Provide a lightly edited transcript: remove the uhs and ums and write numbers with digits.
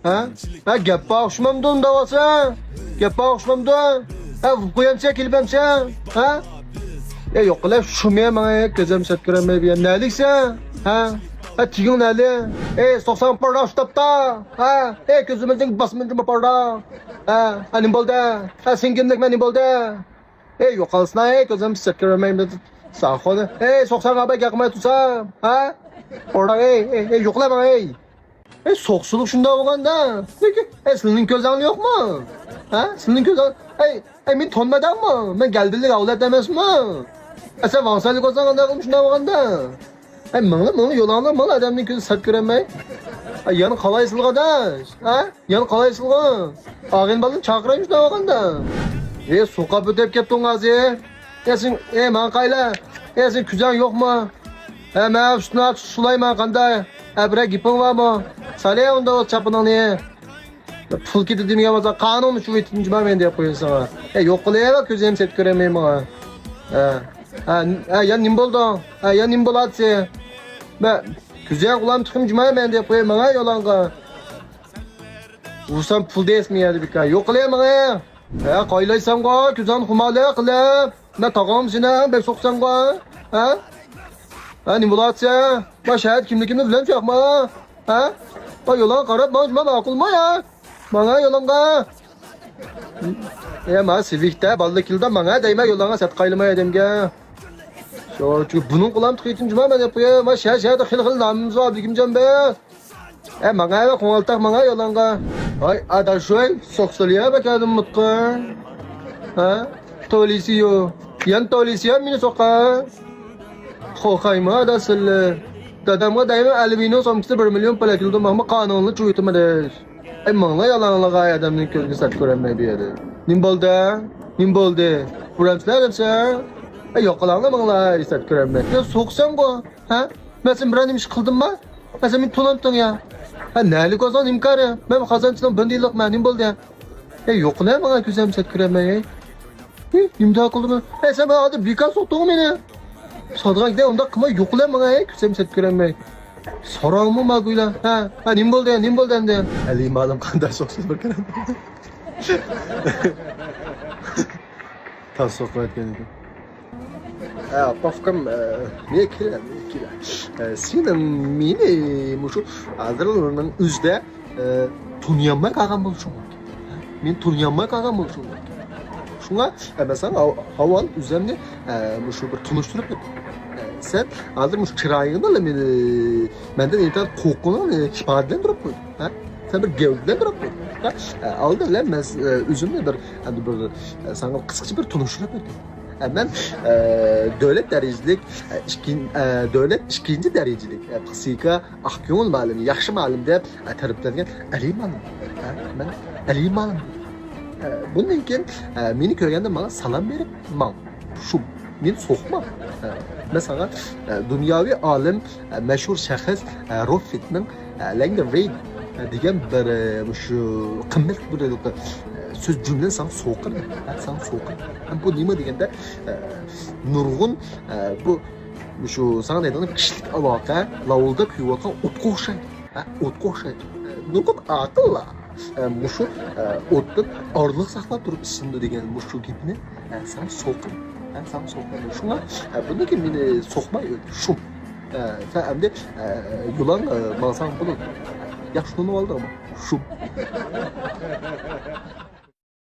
Ha? Ha gapga o'xshamamdi unda bo'lsa. Gapga o'xshamamdi. Ha qo'yamcha kelibamcha. Ha? Yo'qlar shume menga ko'zim sat ko'rmaydi. Naliksa? Ha? Ha tiging nali? So'qsan parda ustabda. Ha? Ko'zimizning basmini parda. Ha nim bo'ldi? Ha sen kimlik men nim bo'ldi? Yo'qolsana ko'zim sat ko'rmaydi. Sağxo'da. So'qsan g'aba gaqmay tursa. Ha? Orada yo'qlar menga. Soğuksuluk şunda olganda. Senin gözün yok mu? Ha? Senin gözün... Ben tonmadan mı? Ben geldilik avlat demez mi? Sen vansalık olsan kanda şunda olganda. Bana yolanlar bana adamın gözü sert göremey. Yanı kalaysılık adaş. Ha? Yanı kalaysılık. Ağın balın çakırayım şunda olganda. Sokağa ötep keptin gazı. Sen bana kayla. Sen küzen yok mu? Ben üstüne sulayma kanda. Bire gipin var mı? Salih onda o çapını pul kiti dinleyemezler. Kanun şu itinci ben de yapıyorsun sana. Yok kolaya bak gözüm set göremeyim ha. Ya nim buldu. Ya nim bulatsı. Ben güzel kulağım tıkım cumaya ben de yapıyorum bana yolanga. Vursam pul değilsin yani bir kay. Yok kolaya bana ya. Kaylaysam ga güzel kumalaya kılap. Ne takağım sine ben soksam ga. Nim bulatsı. Baş hayat kimlikimde bilen çakma. Ha? Yolan karab bana akılma ya. Bana yolanga. Ma sivikte ballık yılda bana değme yolanga set kaylımaya demge. Çünkü bunun kulağım tıkıytın cuma ben yapıyor. Ma şahit hıl namımız var bilgimcem be. Bana eve kongaltak bana yolanga. Ay adaşoy soksuluya bekadım mutku. Ha? Tolisiyo. Yan tolisiyo mini soka. Kokayma adasılı. Dadamga daima albino somkisi 1 milyon para kildi mahma kanunlu çuyutmadır. Bana yalanlığa adamın közünü sat göremeydi yedi. Nim boldu? Nim boldu? Buramslar demse? Yoqalanla bana sat göremeydi. Ya soğuksan bu. Ha? Ben sen bir iş kıldım mı? Ben sen min tulamtın ya. Nalik olsan imkarı. Ben kazançtan bendiylik ben nim boldu ya. Yoqla bana gözüm sat göremeydi. Nimda kıldı mı? Sen bana adı birkaç soktun beni. Sadığa gidelim onda kıma yoqla bana gözüm sat göremeydi. Sorağımı mağuyla. Nim boldu ya, nim boldu hem de. Eliyim adam kandar soksuz bakın. Tas sokmayet kendini. Pafkam, niye kira? Senin mini muşu adırlarının üzde tunyanmak ağam buluşum. Men tunyanmak ağam buluşum. Şuna mesela havan üzerine muşu bir tunuşturup sen aldırmış çırağını da benden internet kokunu kibardan durup koydun. Sen bir gevden durup koydun. Aldın lan ben üzümle bir sana kısaca bir tunuşturup koydum. Ben devlet derecelik, devlet ikinci derecelik psika ahkımul malum, yaxşı malum deb tariflangan Ali malum. Ben Ali malum. Bundan keyin meni ko'rganda bana salam berib, "Mam, şu men so'qmam." Mesela dunyoviy olim, mashhur shaxs Rothschildning Langerwein degan bir şu qimmat bir söz cümle sana soğukun. Sana soğukun. Bu nima deganda nurg'un bu şu sana dediğim kişilik aloqa lavulda kuyayotgan o'tga o'xshaydi. O'tga o'xshaydi. Nurg'un aqlla mushu o'tdan orliq saqlab turib ichindi degan mushu gapni sana so'qin. Sana so'qin. Shunga bundan keyin meni so'qmay o'ldi. Shu. Sen endi yo'lan malsan bo'ladi. Yaxshi tushunib oldingmi? Shu.